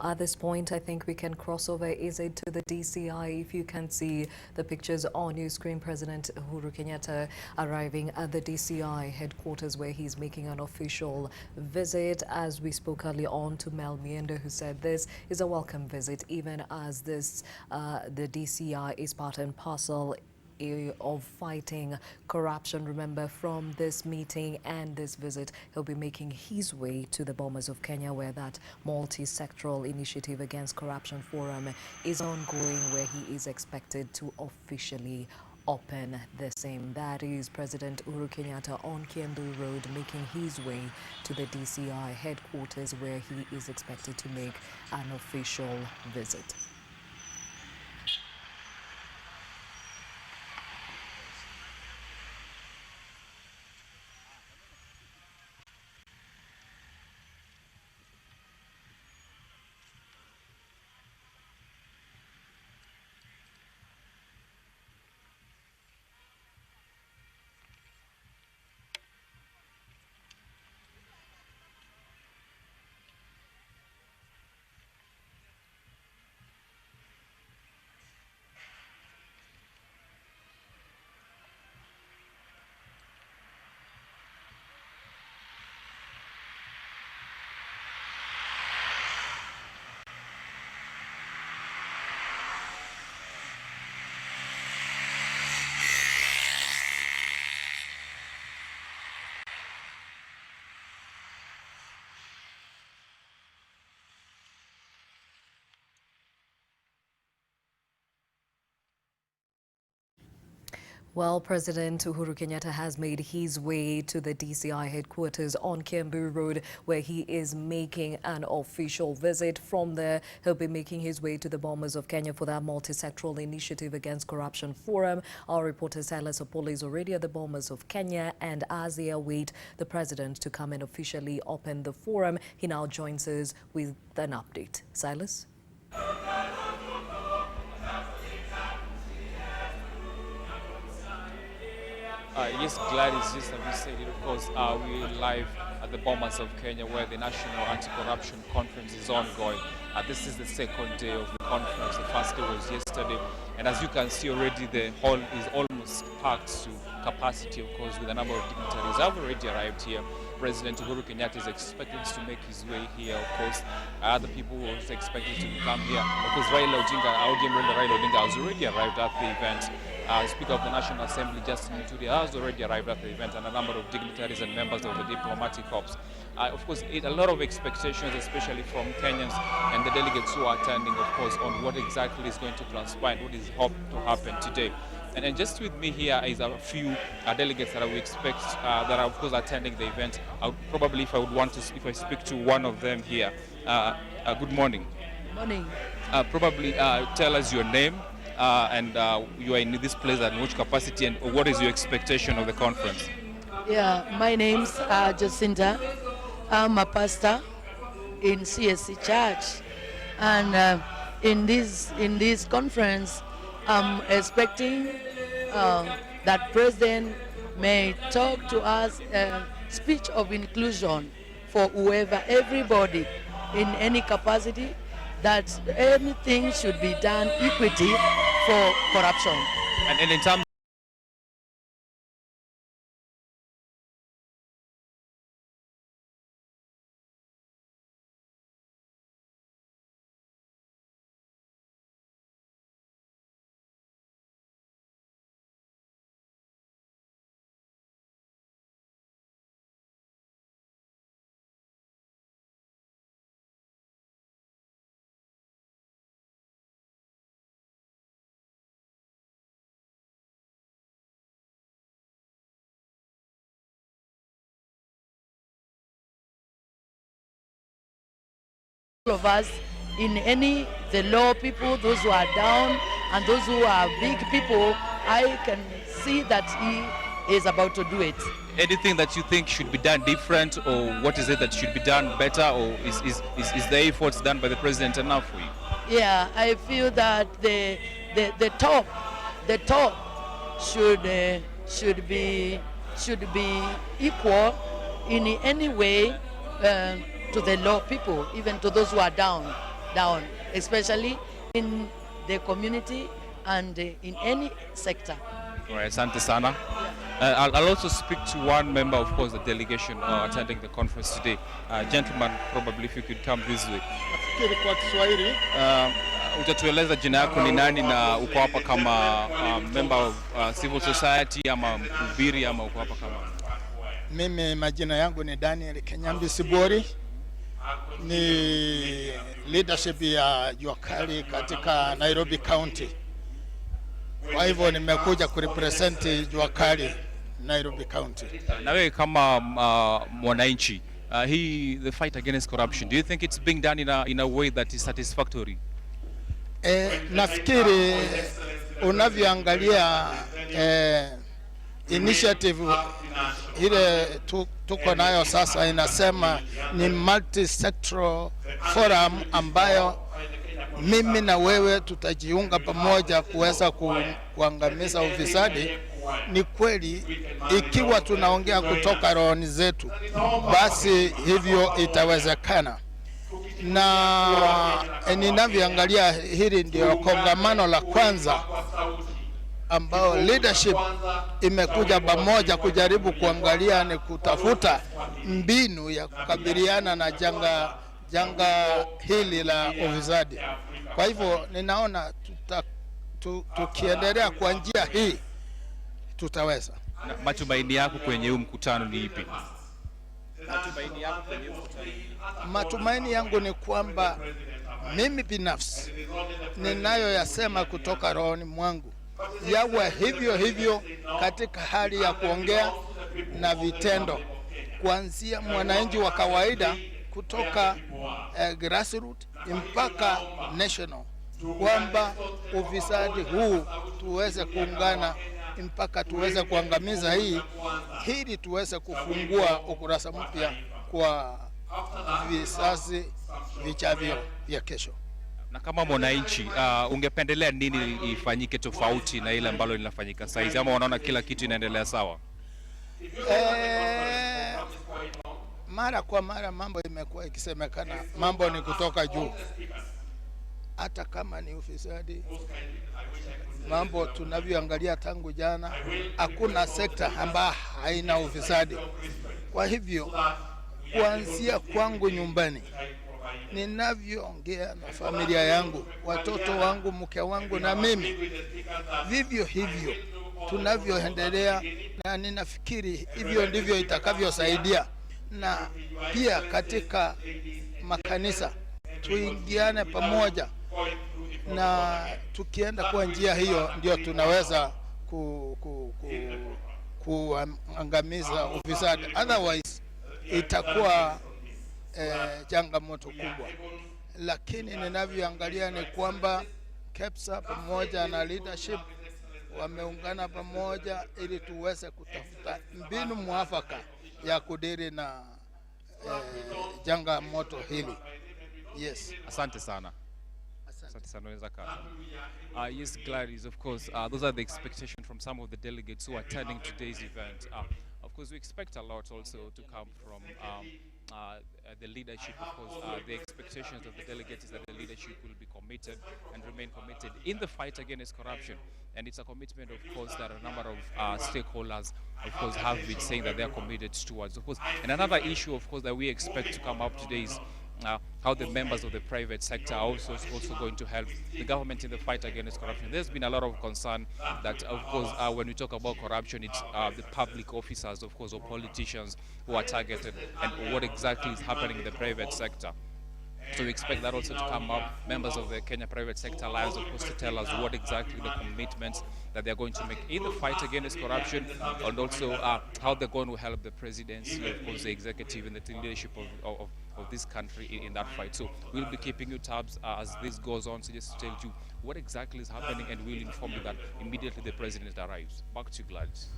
at this point, I think we can cross over, is it to the DCI? If you can see the pictures on your screen, President Uhuru Kenyatta arriving at the DCI headquarters where he's making an official visit. As we spoke earlier on to Mel Miendo, who said this is a welcome visit, even as this the DCI is part and parcel of fighting corruption. Remember, from this meeting and this visit, he'll be making his way to the Bombers of Kenya, where that multi-sectoral initiative against corruption forum is ongoing, where he is expected to officially open the same. That is President Uhuru Kenyatta on Kiambu Road, making his way to the DCI headquarters, where he is expected to make an official visit. Well, President Uhuru Kenyatta has made his way to the DCI headquarters on Kiambu Road, where he is making an official visit. From there, he'll be making his way to the Bombers of Kenya for that multi-sectoral initiative against corruption forum. Our reporter Silas Opolo is already at the Bombers of Kenya, and as they await the president to come and officially open the forum, he now joins us with an update. Silas? Yes, Gladys, just as you said, of course, we're live at the Bombers of Kenya, where the National Anti-Corruption Conference is ongoing. This is the second day of the conference. The first day was yesterday. And as you can see already, the hall is almost packed to capacity, of course, with a number of dignitaries have already arrived here. President Uhuru Kenyatta is expected to make his way here, of course. Other people were also expected to come here. Of course, Raila Odinga has already arrived at the event. Speaker of the National Assembly, Justin Muturi, has already arrived at the event, and a number of dignitaries and members of the diplomatic corps. Of course, a lot of expectations, especially from Kenyans and the delegates who are attending, of course, on what exactly is going to transpire and what is hoped to happen today. And just with me here is a few delegates that we expect that are, of course, attending the event. I would probably, if I speak to one of them here. Good morning. Morning. Probably tell us your name. And you are in this place at which capacity, and what is your expectation of the conference? Yeah, my name's Jacinta. I'm a pastor in CSC Church, and in this conference, I'm expecting that President may talk to us a speech of inclusion for everybody in any capacity, that anything should be done equity for corruption. And in terms all of us, in the low people, those who are down, and those who are big people, I can see that he is about to do it. anything that you think should be done different, or what is it that should be done better, or is the efforts done by the president enough for you? Yeah, I feel that the top should be equal in any way to the low people, even to those who are down. down, especially in the community and in any sector. All right, asante sana. I'll also speak to one member, of course, the delegation attending the conference today. Gentlemen, probably if you could come this way. Nafikiri kwa Kiswahili. Utatueleza jina yako ni nani na uko hapa kama member of civil society ama mhubiri ama uko hapa kama? Mimi majina yangu ni Daniel Kenyambi Sibori. Ni leadership ya jua kali katika Nairobi County. Kwa hivyo nimekuja kurepresent jua kali Nairobi County. Na wewe kama mwananchi, the fight against corruption, do you think it's being done in a way that is satisfactory? Nafikiri unavyoangalia initiative ile tuko nayo sasa inasema ni multi-sectoral forum ambayo mimi na wewe tutajiunga pamoja kuweza kuangamiza ufisadi. Ni kweli ikiwa tunaongea kutoka rohoni zetu, basi hivyo itawezekana. Na ninavyoangalia hili ndio kongamano la kwanza ambao leadership imekuja pamoja kujaribu kuangalia ni kutafuta mbinu ya kukabiliana na janga hili la ufisadi. Kwa hivyo ninaona tukiendelea kwa njia hii tutaweza. Matumaini yako kwenye huu mkutano ni ipi? Matumaini yangu ni kwamba mimi binafsi ninayoyasema kutoka rohoni mwangu yawe hivyo hivyo katika hali ya kuongea na vitendo, kuanzia mwananchi wa kawaida kutoka grassroots mpaka national, kwamba ufisadi huu tuweze kuungana mpaka tuweze kuangamiza hili tuweze kufungua ukurasa mpya kwa vizazi vichavyo vya kesho. Na kama mwananchi, ungependelea nini ifanyike tofauti na ile ambalo linafanyika sasa hivi, ama unaona kila kitu inaendelea sawa? Mara kwa mara mambo imekuwa ikisemekana mambo ni kutoka juu. Hata kama ni ufisadi, mambo tunavyoangalia tangu jana, hakuna sekta ambayo haina ufisadi. Kwa hivyo kuanzia kwangu nyumbani, ninavyoongea na familia yangu, watoto wangu, mke wangu na mimi, vivyo hivyo tunavyoendelea, na ninafikiri hivyo ndivyo itakavyosaidia. Na pia katika makanisa tuingiane pamoja, na tukienda kwa njia hiyo ndio tunaweza kuangamiza ufisadi. Otherwise itakuwa changamoto kubwa. Lakini ninavyoangalia ni kwamba KEPSA pamoja na leadership wameungana pamoja ili tuweze kutafuta mbinu mwafaka ya kudiri na changamoto hili. Yes. Asante sana. Asante sana. Yes, Gladys, of course, those are the expectations from some of the delegates who are attending today's event. Of course, we expect a lot also to come from the leadership. Of course, the expectations of the delegates is that the leadership will be committed and remain committed in the fight against corruption. And it's a commitment, of course, that a number of stakeholders, of course, have been saying that they are committed towards. Of course, and another issue, of course, that we expect to come up today is how the members of the private sector are also going to help the government in the fight against corruption. There's been a lot of concern that, of course, when we talk about corruption, it's the public officers, of course, or politicians who are targeted, and what exactly is happening in the private sector. So we expect that also to come up, members of the Kenya Private Sector Alliance, of course, to tell us what exactly the commitments that they're going to make in the fight against corruption, and also how they're going to help the presidency, of course, the executive and the leadership of this country in that fight. So we'll be keeping you tabs as this goes on, so just to tell you what exactly is happening, and we'll inform you that immediately the president arrives. Back to you, Gladys.